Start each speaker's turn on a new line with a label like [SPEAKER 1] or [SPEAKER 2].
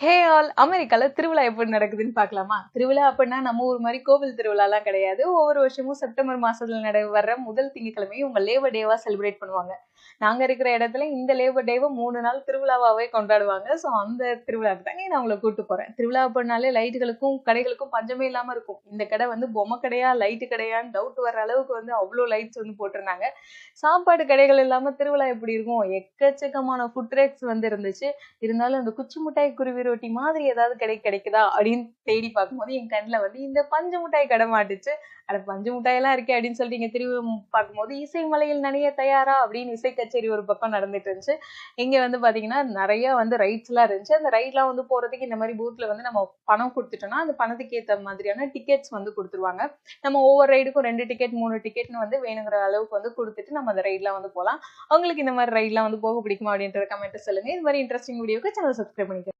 [SPEAKER 1] Hey all அமெரிக்கால திருவிழா எப்படி நடக்குதுன்னு பார்க்கலாமா? திருவிழா அப்படின்னா நம்ம ஊர் மாதிரி கோவில் திருவிழாலாம் கிடையாது. ஒவ்வொரு வருஷமும் செப்டம்பர் மாசத்துல வர்ற முதல் திங்கட்கிழமையும் உங்க லேபர் டேவா செலிப்ரேட் பண்ணுவாங்க. நாங்க இருக்கிற இடத்துல இந்த லேபர் டேவை 3 நாள் திருவிழாவாவே கொண்டாடுவாங்க. ஸோ அந்த திருவிழாவுக்கு தாங்க நான் உங்களை கூட்டு போறேன். திருவிழா அப்படின்னாலே லைட்டுகளுக்கும் கடைகளுக்கும் பஞ்சமே இல்லாம இருக்கும். இந்த கடை வந்து பொம்மை கடையா லைட்டு கடையான்னு டவுட் வர்ற அளவுக்கு வந்து அவ்வளோ லைட்ஸ் வந்து போட்டிருந்தாங்க. சாப்பாடு கடைகள் இல்லாம திருவிழா எப்படி இருக்கும்? எக்கச்சக்கமான ஃபுட் ட்ரக்ஸ் வந்து இருந்துச்சு. இருந்தாலும் அந்த குச்சி மிட்டாய் குருவி ரொட்டி மாதிரி ஏதாவது கிடைக்குதா அப்படின்னு தேடி பார்க்கும்போது என் கண்ணில் வந்து இந்த பஞ்சு மிட்டாய் கடை மாட்டுச்சு. அட பஞ்சு மிட்டாயெல்லாம் இருக்கே அப்படின்னு சொல்லிட்டு இங்க திரும்பி பார்க்கும்போது இசை மலையில் நனைய தயாரா அப்படின்னு இசை கச்சேரி ஒரு பக்கம் நடந்துட்டு இருந்துச்சு. இங்க வந்து பாத்தீங்கன்னா நிறைய வந்து ரைட்ஸ் எல்லாம் இருந்துச்சு. அந்த ரைட்லாம் வந்து போறதுக்கு இந்த மாதிரி பூத்ல வந்து நம்ம பணம் கொடுத்துட்டோம்னா அந்த பணத்துக்கு ஏற்ற மாதிரியான டிக்கெட்ஸ் வந்து கொடுத்துருவாங்க. நம்ம ஒவ்வொரு ரைடுக்கும் 2 டிக்கெட் 3 டிக்கெட்னு வந்து வேணுங்கிற அளவுக்கு வந்து கொடுத்துட்டு நம்ம அந்த ரைட்லாம் வந்து போகலாம். உங்களுக்கு இந்த மாதிரி ரைட்லாம் வந்து போக பிடிக்குமா அப்படின்ற கமெண்ட் சொல்லுங்க. இது மாதிரி இன்ட்ரெஸ்டிங் வீடியோக்கு சேனல் சப்ஸ்கிரைப் பண்ணிக்கோங்க.